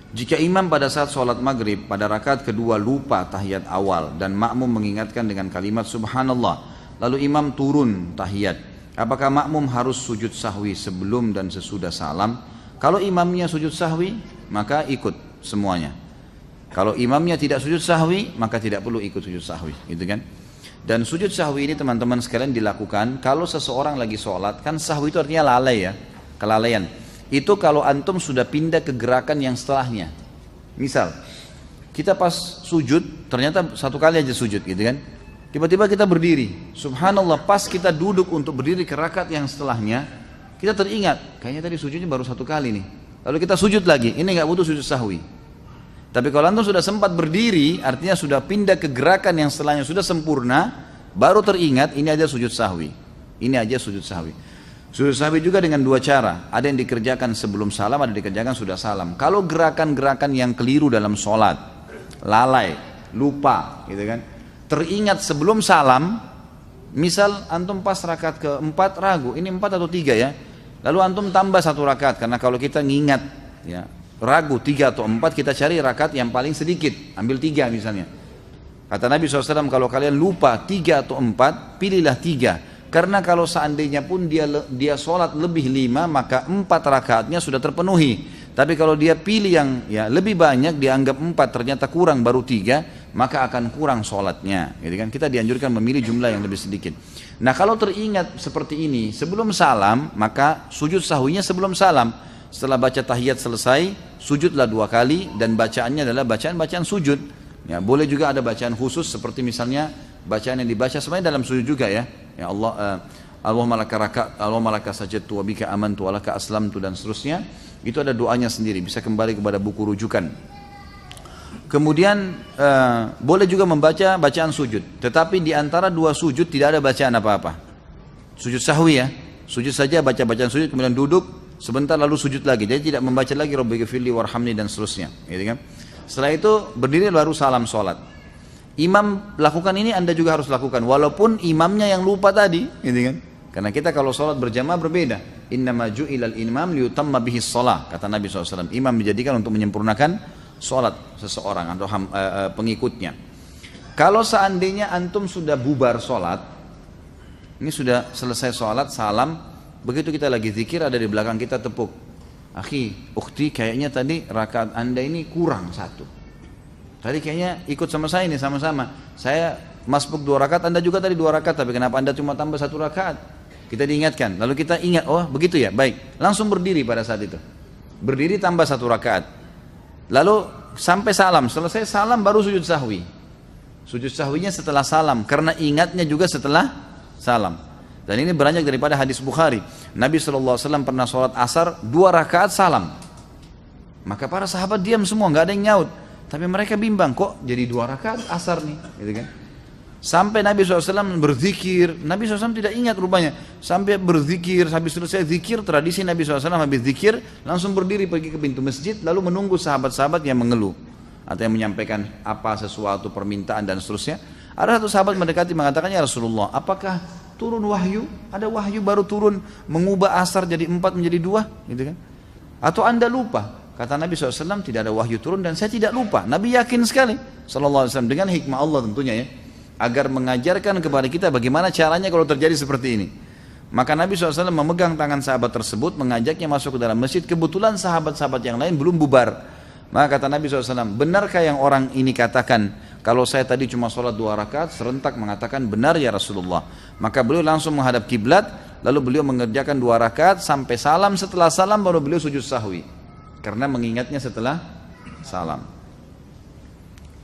Jika imam pada saat sholat maghrib pada rakaat kedua lupa tahiyat awal dan makmum mengingatkan dengan kalimat subhanallah, lalu imam turun tahiyat, apakah makmum harus sujud sahwi sebelum dan sesudah salam? Kalau imamnya sujud sahwi maka ikut semuanya. Kalau imamnya tidak sujud sahwi maka tidak perlu ikut sujud sahwi, gitu kan? Dan sujud sahwi ini teman-teman sekalian dilakukan kalau seseorang lagi sholat, kan sahwi itu artinya lalai ya, kelalaian. Itu kalau antum sudah pindah ke gerakan yang setelahnya. Misal, kita pas sujud, ternyata satu kali aja sujud gitu kan. Tiba-tiba kita berdiri, subhanallah, pas kita duduk untuk berdiri ke rakaat yang setelahnya, kita teringat, kayaknya tadi sujudnya baru satu kali nih. Lalu kita sujud lagi, ini nggak butuh sujud sahwi. Tapi kalau antum sudah sempat berdiri, artinya sudah pindah ke gerakan yang setelahnya sudah sempurna, baru teringat, ini aja sujud sahwi. Ini aja sujud sahwi. Sujud sahwi juga dengan dua cara, ada yang dikerjakan sebelum salam, ada yang dikerjakan sudah salam. Kalau gerakan-gerakan yang keliru dalam sholat, lalai, lupa, gitu kan, teringat sebelum salam, misal antum pas rakaat keempat ragu, ini 4 atau 3 ya, lalu antum tambah 1 rakaat, karena kalau kita ngingat, ya, ragu 3 atau 4, kita cari rakaat yang paling sedikit, ambil 3 misalnya. Kata Nabi SAW, kalau kalian lupa 3 atau 4, pilihlah 3. Karena kalau seandainya pun dia sholat lebih 5, maka 4 rakaatnya sudah terpenuhi. Tapi kalau dia pilih yang ya lebih banyak, dianggap 4 ternyata kurang baru 3, maka akan kurang sholatnya. Gitu kan? Kita dianjurkan memilih jumlah yang lebih sedikit. Nah kalau teringat seperti ini sebelum salam, maka sujud sahwinya sebelum salam. Setelah baca tahiyat selesai, sujudlah 2 kali dan bacaannya adalah bacaan-bacaan sujud. Ya, boleh juga ada bacaan khusus seperti misalnya bacaan yang dibaca sebenarnya dalam sujud juga ya. Ya Allah, Allahumma laka sajadtu wa bika amantu wa laka aslamtu dan seterusnya. Itu ada doanya sendiri, bisa kembali kepada buku rujukan. Kemudian boleh juga membaca bacaan sujud, tetapi di antara 2 sujud tidak ada bacaan apa-apa. Sujud sahwi ya, sujud saja baca bacaan sujud kemudian duduk sebentar lalu sujud lagi. Jadi tidak membaca lagi Rabbighfirli warhamni dan seterusnya, gitu kan? Setelah itu berdiri baru salam sholat. Imam lakukan ini, Anda juga harus lakukan walaupun imamnya yang lupa tadi, gitu kan? Karena kita kalau sholat berjamaah berbeda. Innama ju'ilal imam liyutamma bihis sholah, kata Nabi SAW. Imam dijadikan untuk menyempurnakan sholat seseorang atau pengikutnya. Kalau seandainya antum sudah bubar sholat, ini sudah selesai sholat, salam, begitu kita lagi zikir ada di belakang kita tepuk. Akhi, ukhti, kayaknya tadi rakaat Anda ini kurang 1. Tadi kayaknya ikut sama saya ini sama-sama. Saya masbuk 2 rakaat, Anda juga tadi 2 rakaat, tapi kenapa Anda cuma tambah 1 rakaat? Kita diingatkan. Lalu kita ingat, oh begitu ya, baik. Langsung berdiri pada saat itu. Berdiri tambah 1 rakaat. Lalu sampai salam, selesai salam baru sujud sahwi. Sujud sahwinya setelah salam, karena ingatnya juga setelah salam. Dan ini beranjak daripada hadis Bukhari. Nabi SAW pernah sholat asar 2 rakaat salam. Maka para sahabat diam semua, nggak ada yang nyaut. Tapi mereka bimbang, kok jadi 2 rakaat asar nih, gitu kan? Sampai Nabi SAW berzikir, Nabi SAW tidak ingat rupanya. Sampai berzikir, habis selesai zikir, tradisi Nabi SAW habis zikir, langsung berdiri pergi ke pintu masjid, lalu menunggu sahabat-sahabat yang mengeluh. Atau yang menyampaikan apa sesuatu permintaan dan seterusnya. Ada satu sahabat mendekati mengatakan, ya Rasulullah, apakah turun wahyu? Ada wahyu baru turun mengubah asar jadi 4 menjadi 2, gitu kan? Atau Anda lupa? Kata Nabi SAW, tidak ada wahyu turun dan saya tidak lupa. Nabi yakin sekali SAW dengan hikmah Allah tentunya ya, agar mengajarkan kepada kita bagaimana caranya kalau terjadi seperti ini. Maka Nabi SAW memegang tangan sahabat tersebut, mengajaknya masuk ke dalam masjid. Kebetulan sahabat-sahabat yang lain belum bubar. Maka kata Nabi SAW, benarkah yang orang ini katakan, kalau saya tadi cuma sholat 2 rakaat, serentak mengatakan benar ya Rasulullah. Maka beliau langsung menghadap kiblat, lalu beliau mengerjakan 2 rakaat sampai salam. Setelah salam baru beliau sujud sahwi, karena mengingatnya setelah salam.